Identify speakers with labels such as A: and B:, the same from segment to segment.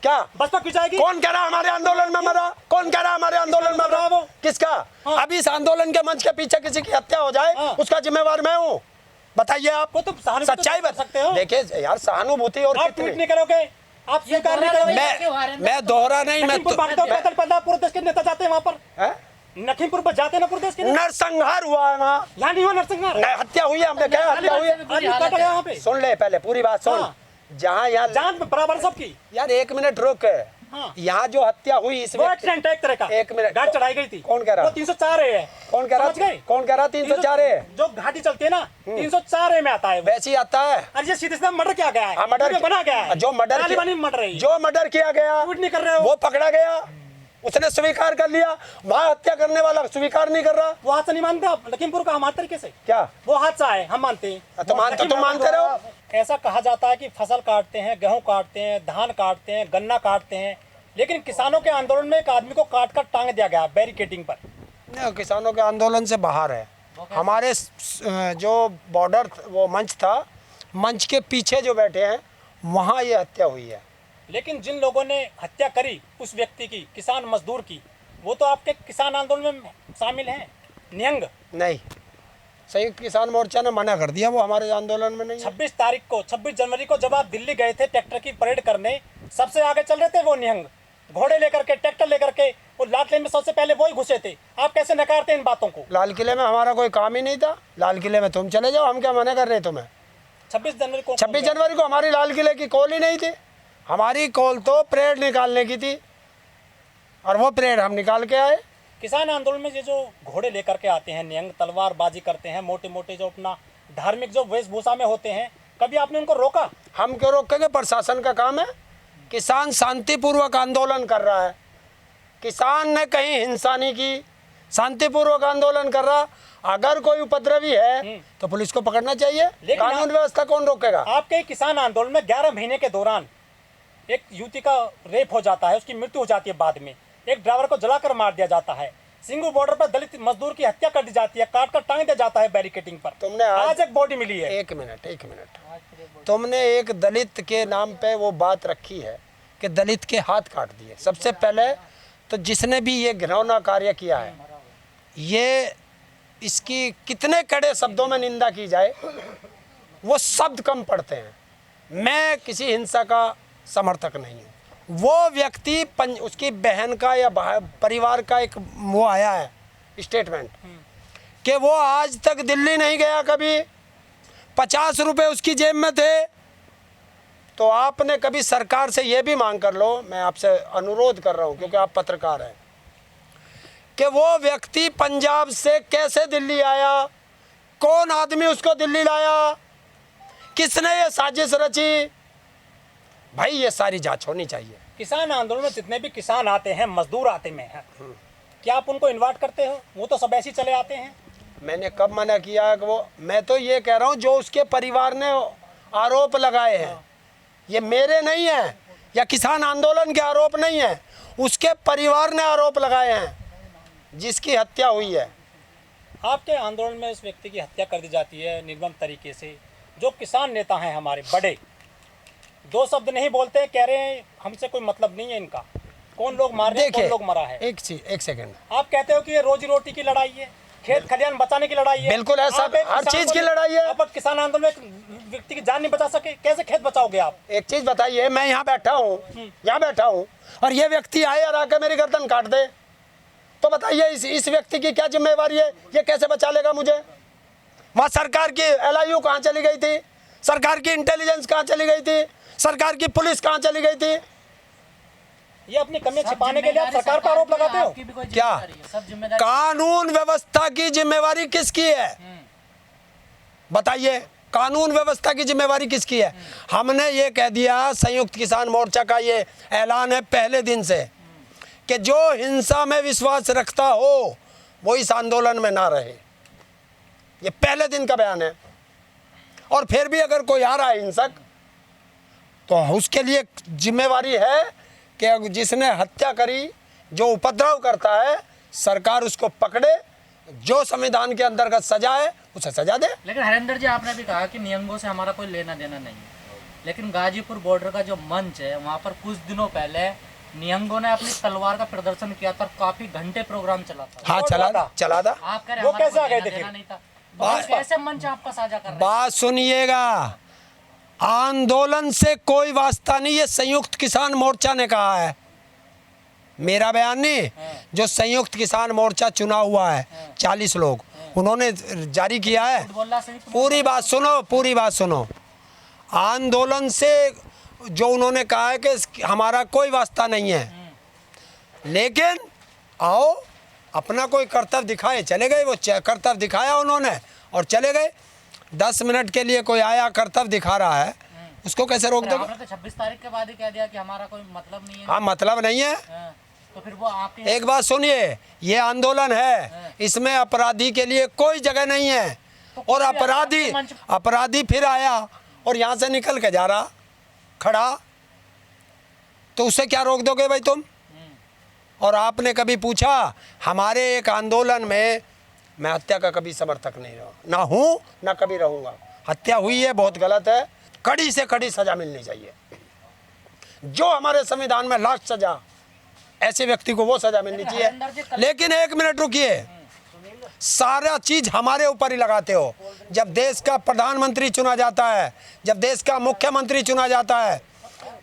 A: क्या
B: बसपा क्यों जाएगी?
A: कौन कह रहा हमारे आंदोलन में मरा? कौन कह रहा हमारे आंदोलन में मरा?
B: वो
A: किसका? अभी इस आंदोलन के मंच के पीछे किसी की हत्या हो जाए उसका जिम्मेवार मैं हूँ। बताइए आप,
B: वो तो सहानुभूति
A: सच्चाई
B: कर सकते हो।
A: देखिए यार, सहानुभूति और
B: आप ट्वीट नहीं करोगे, आप स्वीकार नहीं करोगे।
A: मैं दोहरा नहीं, मैं
B: पूरे देश के नेता जाते हैं वहाँ पर, लखीमपुर पर जाते हैं ना पूरे देश के।
A: नरसंहार हुआ है वहाँ,
B: यहाँ नहीं हुआ नरसंहार,
A: हत्या हुई है। हमने क्या हत्या हुई है?
B: यहाँ पे
A: सुन ले पहले पूरी बात सुन। जहाँ यहाँ
B: जान बराबर सबकी।
A: यार 1 मिनट रुक। यहाँ जो हत्या हुई इस
B: एक्सीडेंट है एक तरह का।
A: 1 मिनट,
B: गाड़ी चढ़ाई गई थी।
A: कौन कह रहा?
B: वो 304 है।
A: कौन कह रहा? कौन कह रहा 304 है?
B: जो घाटी चलती है ना 304 में आता है।
A: वैसे ही आता है।
B: अरे ये सीधे सीधा मर्डर किया गया है।
A: मर्डर
B: बना गया है।
A: जो मर्डर किया गया
B: नहीं कर रहे हो,
A: वो पकड़ा गया, उसने स्वीकार कर लिया। वहाँ हत्या करने वाला स्वीकार नहीं कर रहा।
B: वो हादसा नहीं मानते आप? लखीमपुर का हमारे तरीके से
A: क्या
B: वो हादसा है, हम मानते हैं।
A: तुम मानते रहो।
B: ऐसा कहा जाता है कि फसल काटते हैं, गेहूं काटते हैं, धान काटते हैं, गन्ना काटते हैं, लेकिन किसानों के आंदोलन में एक आदमी को काट कर टांग दिया गया बैरिकेडिंग पर।
A: नहीं, किसानों के आंदोलन से बाहर है। हमारे जो बॉर्डर वो मंच था, मंच के पीछे जो बैठे हैं वहाँ ये हत्या हुई है।
B: लेकिन जिन लोगों ने हत्या करी उस व्यक्ति की, किसान मजदूर की, वो तो आपके किसान आंदोलन में शामिल हैं। निहंग
A: नहीं, संयुक्त किसान मोर्चा ने मना कर दिया, वो हमारे आंदोलन में नहीं है।
B: 26 जनवरी को जब आप दिल्ली गए थे ट्रैक्टर की परेड करने, सबसे आगे चल रहे थे वो निहंग, घोड़े लेकर के, ट्रैक्टर लेकर के। वो लाल किले में सबसे पहले वही घुसे थे। आप कैसे नकारते हैं इन बातों को?
A: लाल किले में हमारा कोई काम ही नहीं था। लाल किले में तुम चले जाओ, हम क्या मना कर रहे तुम्हें?
B: 26
A: जनवरी को हमारी लाल किले की कॉल ही नहीं थी। हमारी कॉल तो परेड निकालने की थी और वो परेड हम निकाल के आए।
B: किसान आंदोलन में ये जो घोड़े लेकर के आते हैं, निहंग तलवारबाजी करते हैं, मोटे मोटे जो अपना धार्मिक जो वेशभूषा में होते हैं, कभी आपने उनको रोका? हम
A: क्यों रोकेंगे? प्रशासन का काम है। किसान शांतिपूर्वक आंदोलन कर रहा है। किसान ने कहीं हिंसा नहीं की, शांतिपूर्वक आंदोलन कर रहा। अगर कोई उपद्रवी है तो पुलिस को पकड़ना चाहिए। कानून व्यवस्था कौन रोकेगा?
B: आपके किसान आंदोलन में 11 महीने के दौरान एक युवती का रेप हो जाता है, उसकी मृत्यु हो जाती है। बाद में एक ड्राइवर को जलाकर मार दिया जाता है। सिंगू बॉर्डर पर दलित मजदूर की हत्या कर दी जाती है, काट कर टांग दिया जाता है बैरिकेडिंग पर।
A: तुमने
B: आज एक बॉडी मिली है।
A: एक मिनट, तुमने एक दलित के नाम पे वो बात रखी है कि दलित के हाथ काट दिए। सबसे पहले तो जिसने भी ये घिनौना कार्य किया है, ये इसकी कितने कड़े शब्दों में निंदा की जाए वो शब्द कम पड़ते हैं। मैं किसी हिंसा का समर्थक नहीं हूँ। वो व्यक्ति उसकी बहन का या परिवार का एक वो आया है स्टेटमेंट कि वो आज तक दिल्ली नहीं गया कभी, 50 रुपए उसकी जेब में थे। तो आपने कभी सरकार से ये भी मांग कर लो, मैं आपसे अनुरोध कर रहा हूँ क्योंकि आप पत्रकार हैं, कि वो व्यक्ति पंजाब से कैसे दिल्ली आया, कौन आदमी उसको दिल्ली लाया, किसने ये साजिश रची? भाई ये सारी जांच होनी चाहिए।
B: किसान आंदोलन में जितने भी किसान आते हैं, मजदूर आते हैं, क्या आप उनको इन्वाइट करते हो? वो तो सब ऐसे ही चले आते हैं।
A: मैंने कब मना किया है कि वो, मैं तो ये कह रहा हूँ जो उसके परिवार ने आरोप लगाए हैं, ये मेरे नहीं है या किसान आंदोलन के आरोप नहीं है, उसके परिवार ने आरोप लगाए हैं जिसकी हत्या हुई है।
B: आपके आंदोलन में इस व्यक्ति की हत्या कर दी जाती है निर्मम तरीके से। जो किसान नेता हैं हमारे बड़े, 2 शब्द नहीं बोलते, कह रहे हैं हमसे कोई मतलब नहीं है इनका, कौन लोग मार रहे हैं, कौन लोग मरा है।
A: एक सेकंड,
B: आप कहते हो कि ये रोजी रोटी की लड़ाई है, खेत खलियान बचाने की लड़ाई है।
A: बिल्कुल है, सब हर चीज की लड़ाई है।
B: आप किसान आंदोलन में एक व्यक्ति की जान नहीं बचा सके, कैसे खेत बचाओगे आप?
A: एक चीज बताइए, मैं यहाँ बैठा हूँ और ये व्यक्ति आए और आकर मेरी गर्दन काट दे, तो बताइए इस व्यक्ति की क्या जिम्मेवारी है? ये कैसे बचा लेगा मुझे? वहाँ सरकार की LIU कहाँ चली गई थी? सरकार की इंटेलिजेंस कहाँ चली गई थी? सरकार की पुलिस कहाँ चली गई थी?
B: ये अपनी कमी छिपाने के लिए आप सरकार पर आरोप लगाते हो
A: क्या? कानून व्यवस्था की जिम्मेवारी किसकी है? बताइए, कानून व्यवस्था की जिम्मेवारी किसकी है? हमने ये कह दिया, संयुक्त किसान मोर्चा का ये ऐलान है पहले दिन से कि जो हिंसा में विश्वास रखता हो वो इस आंदोलन में ना रहे। ये पहले दिन का बयान है। और फिर भी अगर कोई आ रहा है हिंसक, तो उसके लिए जिम्मेवारी है कि जिसने हत्या करी, जो उपद्रव करता है, सरकार उसको पकड़े, जो संविधान के अंतर्गत सजा है उसे सजा दे।
C: लेकिन हरेंद्र जी, आपने भी कहा कि नियंगों से हमारा कोई लेना देना नहीं है, लेकिन गाजीपुर बॉर्डर का जो मंच है वहाँ पर कुछ दिनों पहले निहंगों ने अपनी तलवार का प्रदर्शन किया था, काफी घंटे प्रोग्राम चला था।
A: हाँ चला था।
C: आप कह रहे
B: वो
C: हमारा
B: कैसे आ
C: कोई
B: गए थे
C: देना
B: फिर?
C: नहीं था, तो कैसे मंच आपका साझा कर रहे हैं?
A: बात सुनिएगा, आंदोलन से कोई वास्ता नहीं, ये संयुक्त किसान मोर्चा ने कहा है, मेरा बयान नहीं। जो संयुक्त किसान मोर्चा चुना हुआ है 40 लोग, उन्होंने जारी किया है। पूरी बात सुनो। आंदोलन से जो उन्होंने कहा है कि हमारा कोई वास्ता नहीं है, लेकिन आओ अपना कोई कर्तव्य दिखाए, चले गए। वो कर्तव्य दिखाया उन्होंने और चले गए। 10 मिनट के लिए कोई आया कर्तव्य दिखा रहा है, उसको कैसे रोक दोगे?
C: आपने तो 26 तारीख के बाद ही कह दिया कि हमारा कोई मतलब नहीं है।
A: हाँ, मतलब नहीं है।
C: हाँ, तो फिर वो आपके
A: एक बात सुनिए, ये आंदोलन है, इसमें अपराधी के लिए कोई जगह नहीं है। और अपराधी फिर आया और यहाँ से निकल के जा रहा खड़ा, तो उसे क्या रोक दोगे भाई तुम? और आपने कभी पूछा? हमारे एक आंदोलन में मैं हत्या का कभी समर्थक नहीं रहा, ना हूँ ना कभी रहूँगा। हत्या हुई है, बहुत गलत है, कड़ी से कड़ी सजा मिलनी चाहिए। जो हमारे संविधान में लास्ट सजा, ऐसे व्यक्ति को वो सजा मिलनी चाहिए। लेकिन एक मिनट रुकिए, सारा चीज हमारे ऊपर ही लगाते हो। जब देश का प्रधानमंत्री चुना जाता है, जब देश का मुख्यमंत्री चुना जाता है,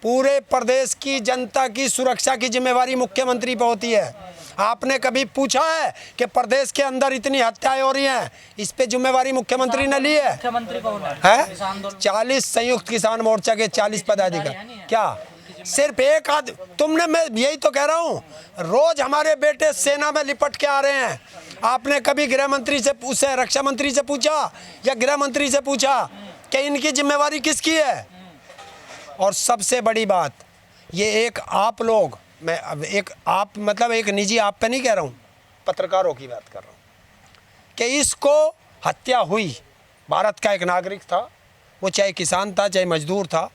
A: पूरे प्रदेश की जनता की सुरक्षा की जिम्मेवारी मुख्यमंत्री पे होती है। आपने कभी पूछा है कि प्रदेश के अंदर इतनी हत्याएं हो रही हैं, इस पे जिम्मेवारी मुख्यमंत्री ने ली है?
C: मुख्यमंत्री कौन
A: है? 40 संयुक्त किसान मोर्चा के 40 पदाधिकारी। क्या सिर्फ एक तुमने, मैं यही तो कह रहा हूँ, रोज हमारे बेटे सेना में लिपट के आ रहे हैं। आपने कभी गृह मंत्री से उससे रक्षा मंत्री से पूछा या गृह मंत्री से पूछा कि इनकी जिम्मेवारी किसकी है? और सबसे बड़ी बात, ये एक आप लोग, मैं एक आप मतलब एक निजी आप पे नहीं कह रहा हूँ, पत्रकारों की बात कर रहा हूँ कि इसको हत्या हुई। भारत का एक नागरिक था, वो चाहे किसान था चाहे मजदूर था,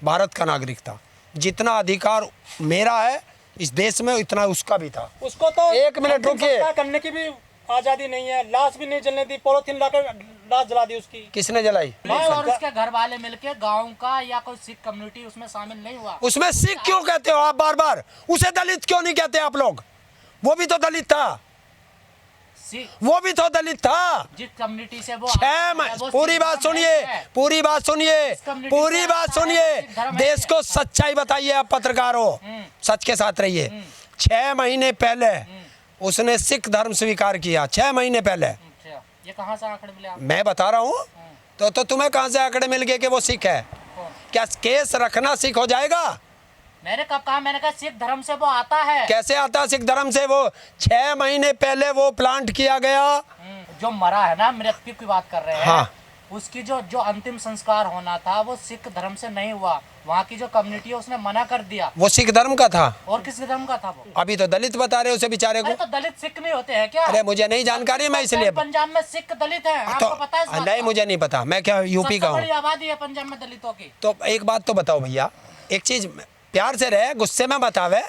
A: भारत का नागरिक था। जितना अधिकार मेरा है इस देश में, इतना उसका भी था।
B: उसको तो
A: एक मिनट रुकिए,
B: करने की भी आजादी नहीं है, लाश भी नहीं जलने दी, पॉलिथीन लाकर लाश जला दी उसकी।
A: किसने जलाई?
C: और उसके घर वाले मिलके गांव का या कोई सिख कम्युनिटी उसमें शामिल नहीं हुआ।
A: उसमें सिख क्यों कहते हो आप बार बार? उसे दलित क्यों नहीं कहते आप लोग? वो भी तो दलित था, वो भी तो दलित था।
C: जिस कम्युनिटी से वो
A: पूरी बात सुनिए, देश को सच्चाई बताइए आप पत्रकार हो, सच के साथ रहिए। 6 महीने पहले उसने सिख धर्म स्वीकार किया, 6 महीने पहले।
C: ये कहाँ से आंकड़े मिले?
A: मैं बता रहा हूँ, तो तुम्हें कहाँ से आंकड़े मिल गए कि वो सिख है? क्या केस रखना सिख हो जाएगा?
C: मैंने कब कहा? मैंने कहा सिख धर्म से वो आता है।
A: कैसे आता सिख धर्म से? वो 6 महीने पहले वो प्लांट किया गया।
C: जो मरा है ना, मृत्यु की बात कर रहे हैं।
A: हाँ।
C: उसकी जो अंतिम संस्कार होना था वो सिख धर्म से नहीं हुआ। वहाँ की जो कम्युनिटी है उसने मना कर दिया।
A: वो सिख धर्म का था।
C: और किस धर्म का था वो?
A: अभी तो दलित बता रहे उसे बेचारे को।
C: तो दलित सिख नहीं होते हैं क्या?
A: अरे मुझे नहीं जानकारी, मैं इसलिए।
C: पंजाब में सिख दलित है,
A: तो
C: आपको पता है इस बात
A: नहीं,
C: का?
A: मुझे नहीं पता, मैं क्या यूपी का हूँ?
C: बड़ी आबादी है पंजाब में दलितों की।
A: तो एक बात तो बताओ भैया, एक चीज प्यार से रहे, गुस्से में बतावे,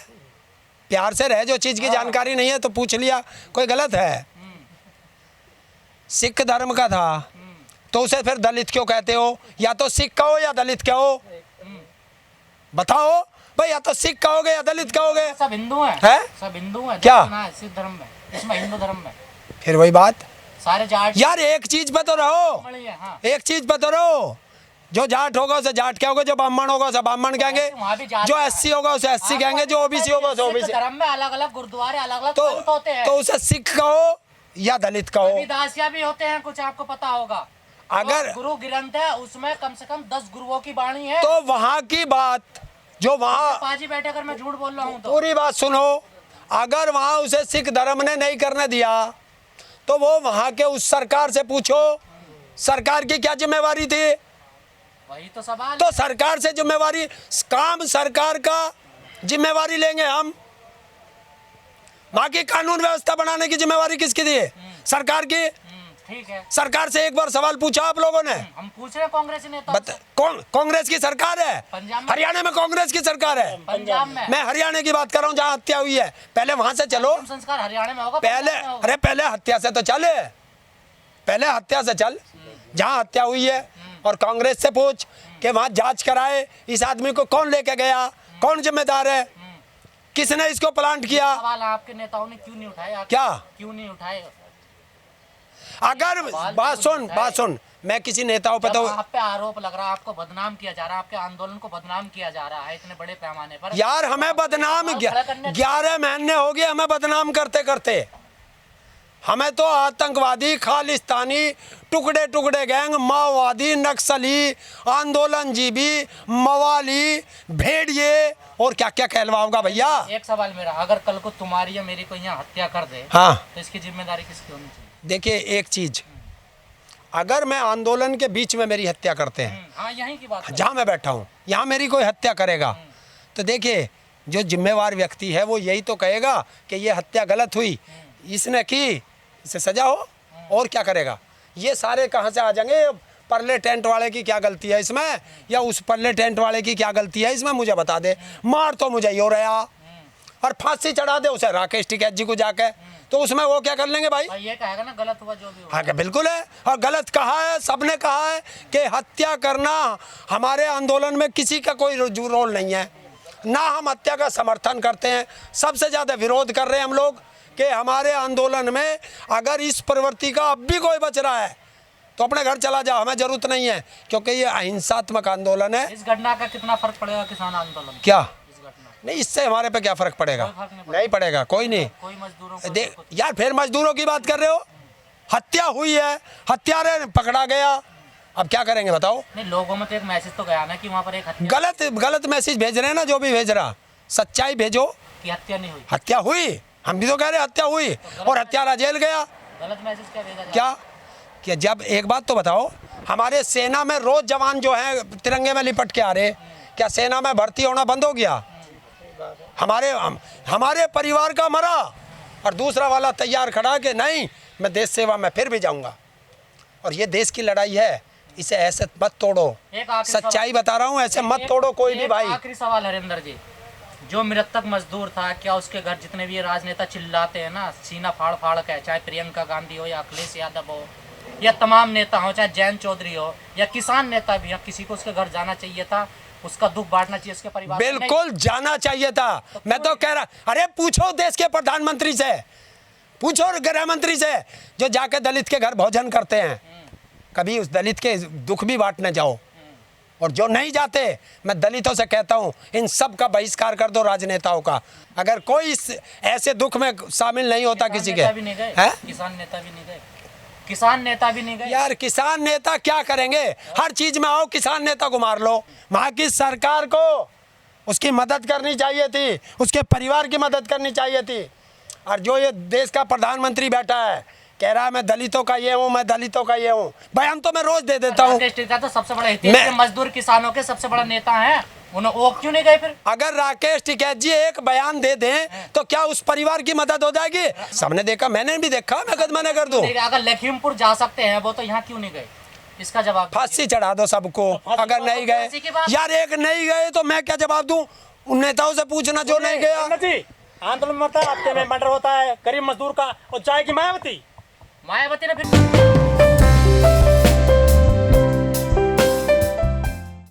A: प्यार से रहे। जो चीज की जानकारी नहीं है तो पूछ लिया, कोई गलत है? सिख धर्म का था तो उसे फिर दलित क्यों कहते हो? या तो सिख कहो या दलित कहो, बताओ भाई, या तो सिख कहोगे या दलित कहोगे।
C: सब हिंदू हैं
A: है?
C: सब हिंदू हैं।
A: क्या?
C: सिख धर्म में, इसमें हिंदू धर्म में
A: फिर वही बात।
C: सारे जाट
A: यार एक चीज पे तो रहो,
C: हाँ।
A: एक चीज पे तो रहो। जो जाट होगा उसे जाट कहोगे, जो ब्राह्मण होगा उसे ब्राह्मण कहेंगे, जो एससी होगा उसे एससी कहेंगे, जो ओबीसी होगा उसे ओबीसी।
C: धर्म में अलग अलग गुरुद्वारे, अलग अलग पंथ होते हैं।
A: तो उसे सिख कहो या दलित कहो।
C: दासिया भी होते हैं कुछ, आपको पता होगा।
A: अगर
C: गुरु ग्रंथ है उसमें कम से कम 10 गुरुओं की वाणी है।
A: तो वहाँ की बात, जो वहाँ
C: पाजी बैठे, अगर मैं झूठ बोल रहा हूँ तो
A: पूरी बात सुनो। अगर वहाँ उसे सिख धर्म ने नहीं करने दिया तो वो वहाँ के उस सरकार से पूछो, सरकार की क्या जिम्मेवारी थी?
C: वही तो सवाल।
A: तो सरकार से जिम्मेवारी, काम सरकार का जिम्मेवारी लेंगे हम। वहाँ की कानून व्यवस्था बनाने की जिम्मेवारी किसकी थी? सरकार की।
C: ठीक है।
A: सरकार से एक बार सवाल पूछा आप लोगों ने?
C: हम पूछ रहे हैं कांग्रेसी नेता।
A: कांग्रेस की सरकार है, हरियाणा में कांग्रेस की सरकार है।
C: पंजाब में
A: मैं हरियाणा की बात कर रहा हूँ जहाँ हत्या हुई है। पहले वहां से चलो,
C: संस्कार हरियाणा में होगा।
A: पहले अरे पहले हत्या से तो चले, पहले हत्या से चल, जहाँ हत्या हुई है। और कांग्रेस से पूछ कि वहाँ जांच कराए, इस आदमी को कौन लेके गया, कौन जिम्मेदार है, किसने इसको प्लांट किया।
C: सवाल आपके नेताओं ने क्यों नहीं उठाया?
A: क्या
C: क्यों नहीं उठाए?
A: अगर बात सुन, मैं किसी नेताओं पे तो
C: आप पे आरोप लग रहा है, आपको बदनाम किया जा रहा है, आपके आंदोलन को बदनाम किया जा रहा है इतने बड़े पैमाने पर।
A: यार हमें बदनाम 11 महीने हो गए हमें बदनाम करते करते। हमें तो आतंकवादी, खालिस्तानी, टुकड़े टुकड़े गैंग, माओवादी, नक्सली, आंदोलनजीवी, मवाली, भेड़िए और क्या क्या कहलवाऊंगा भैया।
C: एक सवाल मेरा, अगर कल को तुम्हारी या मेरी कोई यहाँ हत्या कर दे,
A: हाँ
C: तो इसकी जिम्मेदारी किसकी होनी चाहिए?
A: देखिए एक चीज, अगर मैं आंदोलन के बीच में मेरी हत्या करते हैं,
C: हाँ यहीं की बात है।
A: जहाँ मैं बैठा हूँ यहाँ मेरी कोई हत्या करेगा, तो देखिए जो जिम्मेवार व्यक्ति है वो यही तो कहेगा कि ये हत्या गलत हुई, इसने की, इसे सजा हो, और क्या करेगा। ये सारे कहाँ से आ जाएंगे, परले टेंट वाले की क्या गलती है इसमें, या उस परले टेंट वाले की क्या गलती है इसमें, मुझे बता दे। मार तो मुझे ही हो रहा, और फांसी चढ़ा दे उसे राकेश टिकैत जी को जाके, तो उसमें वो क्या कर लेंगे भाई।
C: ये कहेगा ना गलत हुआ जो भी हुआ।
A: हाँ बिल्कुल है, और गलत कहा है, सबने कहा है कि हत्या करना हमारे आंदोलन में किसी का कोई रोल नहीं है, ना हम हत्या का समर्थन करते हैं। सबसे ज़्यादा विरोध कर रहे हैं हम लोग कि हमारे आंदोलन में अगर इस प्रवृत्ति का अब भी कोई बच रहा है तो अपने घर चला जाओ, हमें जरूरत नहीं है, क्योंकि ये अहिंसात्मक आंदोलन है।
C: इस घटना का कितना फर्क पड़ेगा किसान आंदोलन?
A: क्या
C: इस घटना
A: नहीं, इससे हमारे पे क्या फर्क पड़ेगा? नहीं पड़ेगा, कोई नहीं।
C: कोई मजदूरों को
A: देख यार, फिर मजदूरों की बात कर रहे हो, हत्या हुई है, हत्यारे पकड़ा गया, अब क्या करेंगे बताओ।
C: नहीं, लोगों में तो एक मैसेज तो गया ना कि वहाँ पर एक हत्या
A: गलत मैसेज भेज रहे हैं ना, जो भी भेज रहा, सच्चाई भेजो
C: की हत्या नहीं हुई।
A: हत्या हुई, हम भी तो कह रहे हत्या हुई, और हत्यारा जेल गया।
C: गलत मैसेज क्या भेजा?
A: क्या जब एक बात तो बताओ, हमारे सेना में रोज जवान जो हैं तिरंगे में लिपट के आ रहे, क्या सेना में भर्ती होना बंद हो गया? हमारे परिवार का मरा और दूसरा वाला तैयार खड़ा कि नहीं मैं देश सेवा में फिर भी जाऊंगा। और ये देश की लड़ाई है, इसे ऐसे मत तोड़ो, सच्चाई बता रहा हूँ, ऐसे मत तोड़ो कोई भी भाई।
C: आखिरी सवाल हरिंदर जी, जो मृतक मजदूर था, क्या उसके घर जितने भी राजनेता चिल्लाते हैं ना सीना फाड़ फाड़ के, चाहे प्रियंका गांधी हो या अखिलेश यादव हो या तमाम नेता हो, चाहे जयंत चौधरी हो या किसान नेता भी हो, किसी को उसके घर जाना चाहिए था, उसका दुख बांटना चाहिए उसके परिवार?
A: बिल्कुल जाना चाहिए था। मैं तो कह रहा, अरे पूछो देश के प्रधानमंत्री से, पूछो गृह मंत्री से, जो जाके दलित के घर भोजन करते हैं, कभी उस दलित के दुख भी बांटने जाओ। और जो नहीं जाते, मैं दलितों से कहता हूँ इन सब का बहिष्कार कर दो, राजनेताओं का। अगर कोई ऐसे दुख में शामिल नहीं होता किसी के,
C: है किसान नेता भी नहीं गए, किसान नेता भी नहीं गए।
A: यार किसान नेता क्या करेंगे, हर चीज में आओ किसान नेता को मार लो। वहाँ की सरकार को उसकी मदद करनी चाहिए थी, उसके परिवार की मदद करनी चाहिए थी। और जो ये देश का प्रधानमंत्री बैठा है कह रहा है मैं दलितों का ये हूँ, मैं दलितों का ये हूँ, बयान तो मैं रोज दे देता हूँ।
C: तो सबसे बड़ा मजदूर किसानों के सबसे बड़ा नेता है, वो क्यों नहीं गए फिर?
A: अगर राकेश टिकैत जी एक बयान दे दें तो क्या उस परिवार की मदद हो जाएगी? सबने देखा, मैंने भी देखा, मैं कद मना कर दूं।
C: अगर लखीमपुर जा सकते हैं वो, तो यहाँ क्यों नहीं गए? इसका जवाब
A: फांसी चढ़ा दो सबको, अगर नहीं गए। यार एक नहीं गए तो मैं क्या जवाब दूं? उन नेताओं से पूछना जो नहीं गया।
B: आंदोलन में हफ्ते में मर्डर होता है गरीब मजदूर का, और जाएगी मायावती
C: ने फिर